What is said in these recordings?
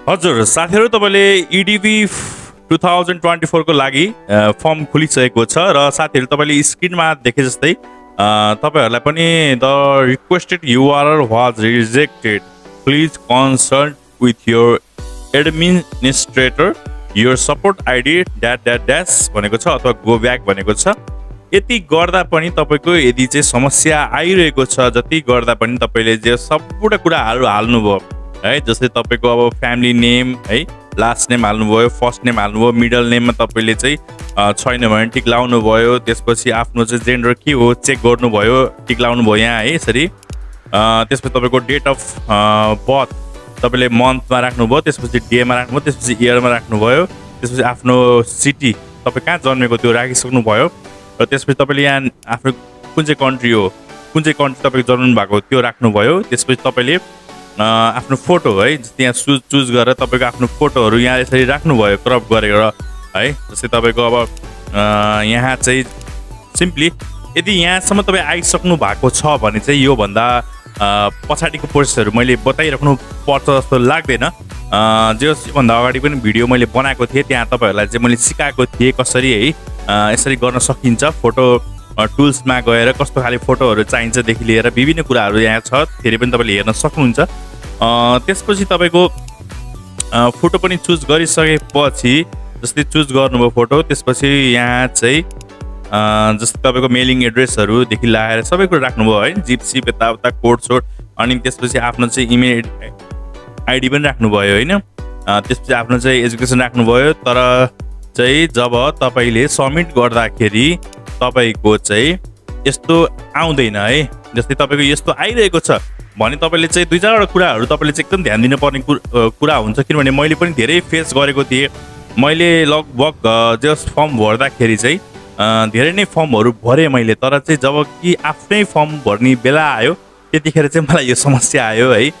हजुर साथीहरु, तपाईले EDV 2024 को लागि फर्म खुलिसकेको छ र साथीहरु तपाईले स्क्रिनमा देखे जस्तै तपाईहरुलाई पनि the requested URL was rejected, please consult with your administrator, your support ID -- भनेको छ अथवा गो ब्याक भनेको छ। यति गर्दा पनि तपाईको यदि चाहिँ समस्या आइरहेको छ, जति गर्दा पनि तपाईले जे सबुटा कुराहरु हाल्नुभयो है, जस्तै तपाईको अब फ्यामिली नेम है, लास्ट नेम हाल्नुभयो, फर्स्ट नेम हाल्नुभयो, मिडल नेममा तपाईले चाहिँ छैन भने टिक लाउनु भयो, त्यसपछि आफ्नो चाहिँ जेन्डर के हो चेक गर्नुभयो, टिक लाउनु भयो यहाँ है यसरी। त्यसपछि तपाईको डेट अफ बर्थ तपाईले मन्थमा राख्नुभयो, त्यसपछि डेमा राख्नुभयो, त्यसपछि इयरमा राख्नुभयो, त्यसपछि आफ्नो सिटी तपाई कहाँ जन्मेको त्यो राखिसक्नु भयो र त्यसपछि तपाईले यहाँ आफ्नो कुन चाहिँ कन्ट्री हो, कुन चाहिँ कन्ट्री तपाईको जन्मनु भएको त्यो राख्नुभयो। त्यसपछि तपाईले आफ्नो फोटो है त्यहाँ चुज गरेर तपाईको आफ्नो फोटोहरु यहाँ यसरी राख्नुभयो क्रप गरेर है। जस्तै तपाईको अब यहाँ चाहिँ सिम्पली यदि यहाँसम्म तपाई आइसक्नु भएको छ भने चाहिँ यो भन्दा पछाडीको प्रोसेसहरु मैले बताइराख्नु पर्छ जस्तो लाग्दैन। जो भन्दा अगाडि पनि भिडियो मैले बनाएको थिएँ, त्यहाँ तपाईहरुलाई चाहिँ मैले सिकाएको थिएँ कसरी है यसरी गर्न सकिन्छ। फोटो टुल्समा गएर कस्तो खाले फोटोहरु चाहिन्छ देखि लिएर विभिन्न कुराहरु यहाँ छ, फेरि पनि तपाईले हेर्न सक्नुहुन्छ। त्यसपछि तपाईको फोटो पनि चुज गरिसकेपछि जस्तै चुज गर्नुभयो फोटो, त्यसपछि यहाँ चाहिँ जस्तै तपाईको मेलिङ एड्रेसहरु देखि लाएर सबै कुरा राख्नुभयो है, जिप सिप यताउता कोड सोड, अनि त्यसपछि आफ्नो चाहिँ इमेल आइडी पनि राख्नुभयो हैन। त्यसपछि आफ्नो चाहिँ एजुकेसन राख्नुभयो। तर चाहिँ जब तपाईले सबमिट गर्दाखेरि तपाईको चाहिँ यस्तो आउँदैन है, जस्तै तपाईको यस्तो आइरहेको छ भने तपाईले चाहिँ दुई चारवटा कुराहरु तपाईले चाहिँ एकदम ध्यान दिनुपर्ने कुरा हुन्छ। किनभने मैले पनि धेरै फेस गरेको थिएँ। मैले लगभग जस फर्म भर्दाखेरि चाहिँ धेरै नै फर्महरु भरे मैले, तर चाहिँ जब कि आफ्नै फर्म भर्ने बेला आयो त्यतिखेर चाहिँ मलाई यो समस्या आयो है।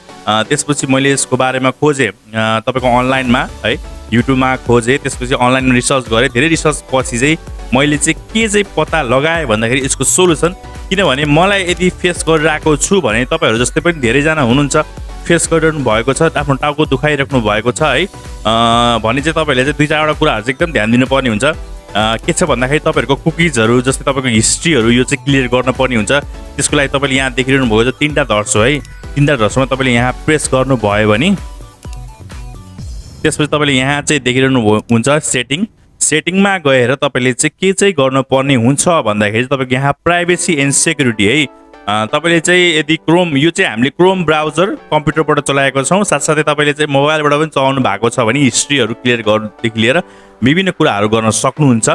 त्यसपछि मैले यसको बारेमा खोजे तपाईको अनलाइनमा है, युट्युबमा खोजे, त्यसपछि अनलाइनमा रिसर्च गरे। धेरै रिसर्च पछि चाहिँ मैले चाहिँ के चाहिँ पत्ता लगाए भन्दाखेरि यसको सोलुसन, किनभने मलाई यदि फेस गरिरहेको छु भने तपाईहरु जस्तै पनि धेरै जना हुनुहुन्छ फेस गरिरहनु भएको छ, आफ्नो टाउको दुखाइराख्नु भएको छ है भने चाहिँ तपाईहरुले चाहिँ दुई चारवटा कुराहरु चाहिँ एकदम ध्यान दिनुपर्ने हुन्छ। के छ भन्दाखेरि तपाईहरुको कुकीजहरु जस्तै तपाईको हिस्ट्रीहरु यो चाहिँ क्लियर गर्न पर्ने हुन्छ। त्यसको लागि तपाईले यहाँ देखिरहनु भएको छ तीनटा धर्सो है, तीनटा धर्सोमा तपाईले यहाँ प्रेस गर्नु भयो भने त्यसपछि तपाईले यहाँ चाहिँ देखिरहनु हुन्छ सेटिङमा गएर तपाईले चाहिँ के चाहिँ गर्नुपर्ने हुन्छ भन्दाखेरि तपाईको यहाँ प्राइभेसी एन्ड सेक्युरिटी है। तपाईले चाहिँ यदि क्रोम, यो चाहिँ हामीले क्रोम ब्राउजर कम्प्युटरबाट चलाएको छौं, साथसाथै तपाईले चाहिँ मोबाइलबाट पनि चलाउनु भएको छ भने हिस्ट्रीहरु क्लियर गर्नदेखि लिएर विभिन्न कुराहरु गर्न सक्नुहुन्छ।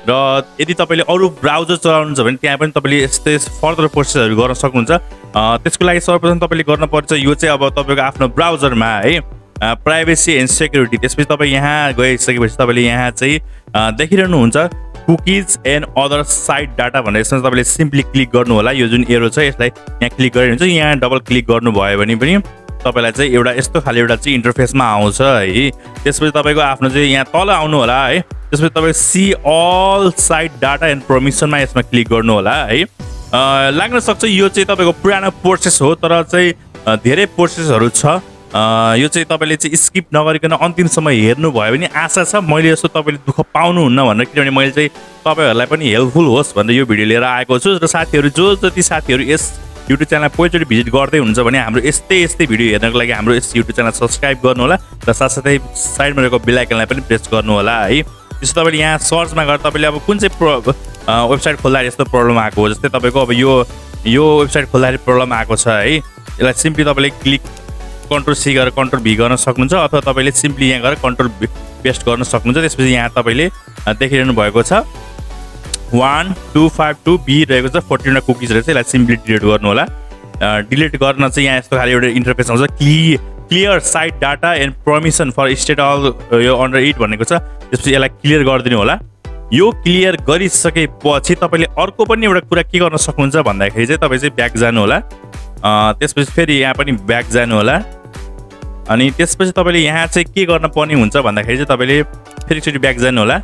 र यदि तपाईले अरु ब्राउजर चलाउनुहुन्छ भने त्यहाँ पनि तपाईले यस्तै फर्दर प्रोसेसहरु गर्न सक्नुहुन्छ। त्यसको लागि सर्वप्रथम तपाईले गर्नुपर्छ यो चाहिँ अब तपाईको आफ्नो ब्राउजरमा है प्राइभेसी एन्ड सेक्युरिटी। त्यसपछि तपाई यहाँ गइसकेपछि तपाईले यहाँ चाहिँ देखिरहनु हुन्छ cookies and other site data भनेर, यसमा तपाईले सिम्पली क्लिक गर्नु होला। यो जुन एरो छ यसलाई यहाँ क्लिक गरेर हुन्छ, यहाँ डबल क्लिक गर्नु भयो भने पनि तपाईलाई चाहिँ एउटा यस्तो खाले एउटा चाहिँ इन्टरफेसमा आउँछ है। त्यसपछि तपाईको आफ्नो चाहिँ यहाँ तल आउनु होला है। त्यसपछि तपाईले see all site data and परमिसनमा यसमा क्लिक गर्नु होला है। लाग्न सक्छ यो चाहिँ तपाईको पुरानो प्रोसेस हो, तर चाहिँ धेरै प्रोसेसहरु छ। यो चाहिँ तपाईले चाहिँ स्किप नगरिकन अन्तिमसम्म हेर्नु भयो भने आशा छ मैले यस्तो तपाईले दुःख पाउनुहुन्न भनेर, किनभने मैले चाहिँ तपाईहरुलाई पनि हेल्पफुल होस् भनेर यो भिडियो लिएर आएको छु। र साथीहरु जो जति साथीहरु यस युट्युब च्यानललाई पहिलोचोटि भिजिट गर्दै हुनुहुन्छ भने हाम्रो यस्तै भिडियो हेर्नको लागि हाम्रो यस युट्युब च्यानल सब्स्क्राइब गर्नु होला र साथसाथै साइडमा रहेको बेल आइकनलाई पनि प्रेस गर्नु होला है। त्यसो तपाईले यहाँ सर्चमा गएर तपाईले अब कुन चाहिँ वेबसाइट खोल्दा यस्तो प्रब्लम आएको हो, जस्तै तपाईको अब यो वेबसाइट खोल्दा प्रब्लम आएको छ है, यसलाई सिम्पली तपाईले क्लिक कन्ट्रोल सी गरेर कन्ट्रोल भी गर्न सक्नुहुन्छ, अथवा तपाईले सिम्पली यहाँ गएर कन्ट्रोल पेस्ट गर्न सक्नुहुन्छ। त्यसपछि यहाँ तपाईले देखिरहनु भएको छ 1252B रहेको छ 14 वटा कुकीज रहेछ, यसलाई सिम्पली डिलिट गर्नु होला। डिलिट गर्न चाहिँ यहाँ यस्तो खाले एउटा इन्टरफेस आउँछ, clear site data and permission for state all यो अन्डर इट भनेको छ। त्यसपछि यसलाई क्लियर गरिदिनु होला। यो क्लियर गरिसकेपछि तपाईले अर्को पनि एउटा कुरा के गर्न सक्नुहुन्छ भन्दाखेरि चाहिँ तपाई चाहिँ ब्याक जानु होला। त्यसपछि फेरि यहाँ पनि ब्याक जानु होला। अनि त्यसपछि तपाईले यहाँ चाहिँ के गर्न पर्ने हुन्छ भन्दाखेरि चाहिँ तपाईले फेरि एकचोटि ब्याक जानु होला।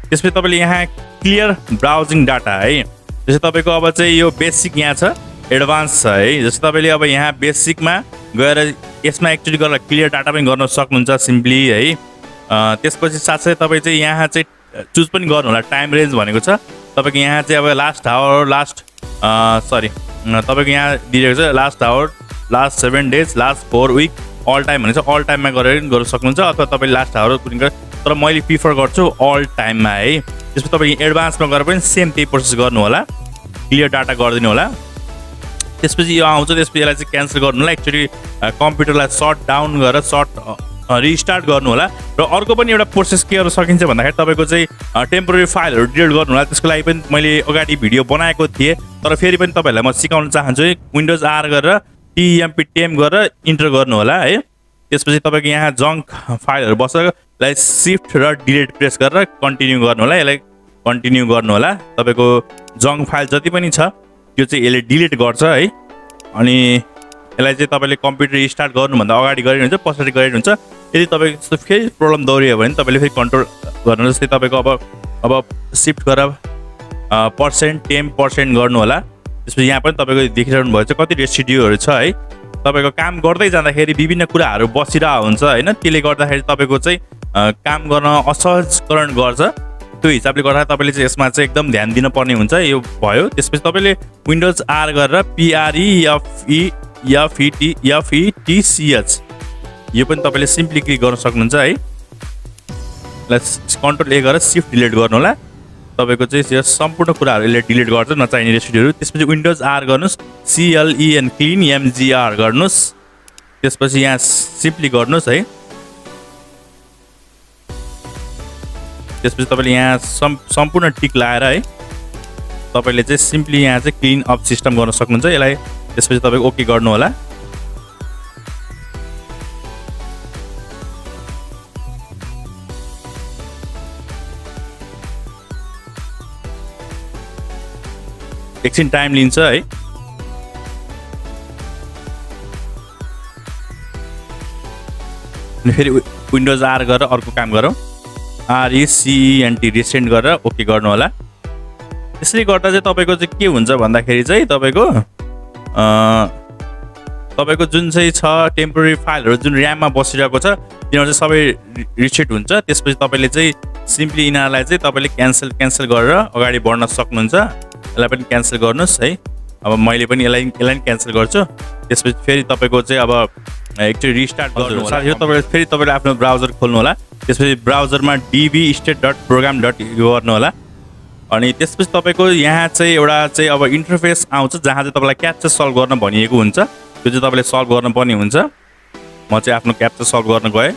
त्यसपछि तपाईले यहाँ क्लियर ब्राउजिङ डाटा है, जस्तै तपाईको अब चाहिँ यो बेसिक यहाँ छ, एडभान्स छ है। जस्तै तपाईले अब यहाँ बेसिकमा गएर यसमा एक्चुअली गरेर क्लियर डाटा पनि गर्न सक्नुहुन्छ सिम्पली है। त्यसपछि साथसाथै तपाईँ चाहिँ यहाँ चाहिँ चुज पनि गर्नु होला टाइम रेन्ज भनेको छ तपाईँको यहाँ चाहिँ अब लास्ट आवर तपाईँको यहाँ दिएको छ last hour last 7 days last 4 week all time भनेको छ अल टाइममा गरेर पनि गर्न सक्नुहुन्छ अथवा तपाईँले लास्ट आवर कुनै तर मैले प्रिफर गर्छु अल टाइममा है। त्यसपछि तपाईँ एडभान्समा गरेर पनि सेम त्यही प्रोसेस गर्नु होला क्लियर डाटा गरिदिनु होला। त्यसपछि यो आउँछ त्यसपछि यसलाई चाहिँ क्यान्सल गर्नु होला एक्चुअली कम्प्युटरलाई सट डाउन गरेर रिस्टार्ट गर्नु होला। र अर्को पनि एउटा प्रोसेस के गर्न सकिन्छ भन्दाखेरि तपाईँको चाहिँ टेम्पोरेरी फाइलहरू डिलिट गर्नु होला। त्यसको लागि पनि मैले अगाडि भिडियो बनाएको थिएँ तर फेरि पनि तपाईँहरूलाई म सिकाउन चाहन्छु विन्डोज आर गरेर टेम गरेर इन्टर गर्नु होला है। त्यसपछि तपाईँको यहाँ जङ्क फाइलहरू बस्छ यसलाई सिफ्ट र डिलिट प्रेस गरेर कन्टिन्यू गर्नु होला। यसलाई कन्टिन्यू गर्नु होला। तपाईँको जङ्क फाइल जति पनि छ त्यो चाहिँ यसले डिलिट गर्छ है। अनि यसलाई चाहिँ तपाईँले कम्प्युटर स्टार्ट गर्नुभन्दा अगाडि गरिरहन्छ पछाडि गरिरहन्छ। यदि तपाईँको त्यस्तो फेरि प्रब्लम दोहोरियो भने तपाईँले फेरि कन्ट्रोल गर्नु जस्तै तपाईँको अब सिफ्ट गरेर %10% गर्नु होला। त्यसपछि यहाँ पनि तपाईँको देखिरहनु भएको छ कति रेसिड्युहरू छ है। तपाईँको काम गर्दै जाँदाखेरि विभिन्न कुराहरू बसिरहेको हुन्छ होइन त्यसले गर्दाखेरि तपाईँको चाहिँ काम गर्न असहजकरण गर्छ। त्यो हिसाबले गर्दा तपाईँले चाहिँ यसमा चाहिँ एकदम ध्यान दिनुपर्ने हुन्छ यो भयो। त्यसपछि तपाईँले विन्डोज आर गरेर PREFETCH यो पनि तपाईँले सिम्पली क्लिक गर्न सक्नुहुन्छ है। कन्ट्रोल ए गरेर सिफ्ट डिलिट गर्नु होला। तपाईँको चाहिँ यो सम्पूर्ण कुराहरू यसले डिलिट गर्छ नचाहिने रेसिड्युहरू। त्यसपछि विन्डोज आर गर्नुहोस् CLEN क्लिन MGR गर्नुहोस्। त्यसपछि यहाँ सिम्पली गर्नुहोस् है। त्यसपछि तपाईँले यहाँ सम्पूर्ण टिक लाएर है तपाईँले चाहिँ सिम्पली यहाँ चाहिँ क्लिन अप सिस्टम गर्न सक्नुहुन्छ यसलाई। त्यसपछि तपाईँको ओके गर्नु होला। एकछिन टाइम लिन्छ है। अनि फेरि विन्डोज आर गरेर अर्को काम गरौँ RECENT रिसेन्ट गरेर ओके गर्नु होला। यसले गर्दा चाहिँ तपाईँको चाहिँ के हुन्छ भन्दाखेरि चाहिँ तपाईँको जुन चाहिँ छ टेम्पोरेरी फाइलहरू जुन ऱ्याममा बसिरहेको छ तिनीहरू चाहिँ सबै रिसेट हुन्छ। त्यसपछि तपाईँले चाहिँ सिम्पली यिनीहरूलाई चाहिँ तपाईँले क्यान्सल गरेर अगाडि बढ्न सक्नुहुन्छ। यसलाई पनि क्यान्सल गर्नुहोस् है। अब मैले पनि यसलाई क्यान्सल गर्छु। त्यसपछि फेरि तपाईँको चाहिँ अब एकचोटि रिस्टार्ट गर्नु होला। फेरि तपाईँले आफ्नो ब्राउजर खोल्नु होला। त्यसपछि ब्राउजरमा db-state.program.u गर्नु होला। अनि त्यसपछि तपाईँको यहाँ चाहिँ एउटा चाहिँ अब इन्टरफेस आउँछ जहाँ चाहिँ तपाईँलाई क्याप्चा सल्भ गर्न भनिएको हुन्छ। त्यो चाहिँ तपाईँले सल्भ गर्नुपर्ने हुन्छ। म चाहिँ आफ्नो क्याप्चा सल्भ गर्न गएँ।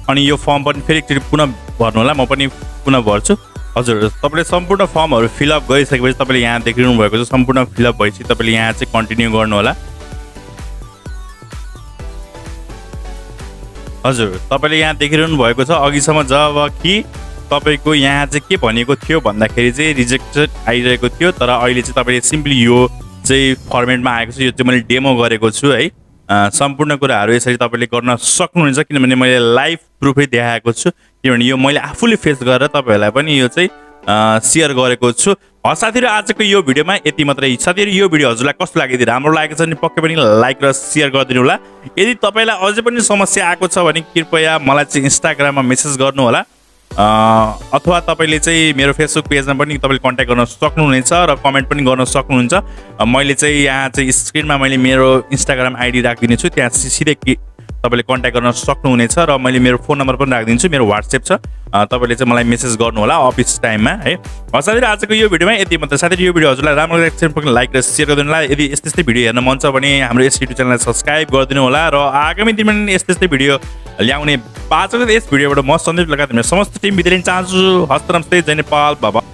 अनि यो फर्म पनि फेरि एकचोटि पुनः भर्नु होला। म पनि पुनः भर्छु। हजुर तपाईँले सम्पूर्ण फर्महरू फिलअप गरिसकेपछि तपाईँले यहाँ देखिरहनु भएको छ सम्पूर्ण फिलअप भएपछि तपाईँले यहाँ चाहिँ कन्टिन्यू गर्नु होला। हजुर तपाईँले यहाँ देखिरहनु भएको छ अघिसम्म जब कि तपाईँको यहाँ चाहिँ के भनेको थियो भन्दाखेरि चाहिँ रिजेक्टेड आइरहेको थियो तर अहिले चाहिँ तपाईँले सिम्पली यो चाहिँ फर्मेटमा आएको छ। यो चाहिँ मैले डेमो गरेको छु है। सम्पूर्ण कुराहरू यसरी तपाईँले गर्न सक्नुहुन्छ किनभने मैले लाइभ प्रुफै देखाएको छु। किनभने यो मैले आफूले फेस गरेर तपाईँहरूलाई पनि यो चाहिँ सेयर गरेको छु। साथीहरू आजको यो भिडियोमा यति मात्रै। साथीहरू यो भिडियो हजुरलाई कस्तो लाग्यो यदि राम्रो लागेको छ भने पक्कै पनि लाइक र सेयर गरिदिनु होला। यदि तपाईँलाई अझै पनि समस्या आएको छ भने कृपया मलाई चाहिँ इन्स्टाग्राममा मेसेज गर्नु होला अथवा तपाईँले चाहिँ मेरो फेसबुक पेजमा पनि तपाईँले कन्ट्याक्ट गर्न सक्नुहुनेछ र कमेन्ट पनि गर्न सक्नुहुन्छ। मैले चाहिँ यहाँ चाहिँ स्क्रिनमा मैले मेरो इन्स्टाग्राम आइडी राखिदिनेछु त्यहाँ सिधै तपाईँले कन्ट्याक्ट गर्न सक्नुहुनेछ र मैले मेरो फोन नम्बर पनि राखिदिन्छु। मेरो वाट्सएप छ तपाईँले चाहिँ मलाई मेसेज गर्नु होला अफिस टाइममा है। साथीहरू आजको यो भिडियोमा यति मात्र। साथीहरू यो भिडियो हजुरलाई राम्रो लाग्छ भने लाइक र सेयर गरिदिनु होला। यदि यस्तै भिडियो हेर्न मन छ भने हाम्रो यस युट्युब च्यानललाई सब्सक्राइब गरिदिनु होला र आगामी दिनमा यस्तै भिडियो ल्याउने बाचाको यस भिडियोबाट म सन्दीप लगायत मेरो समस्त टिम बिदा लिन चाहन्छु। हस्त नमस्ते, जय नेपाल, बाबा।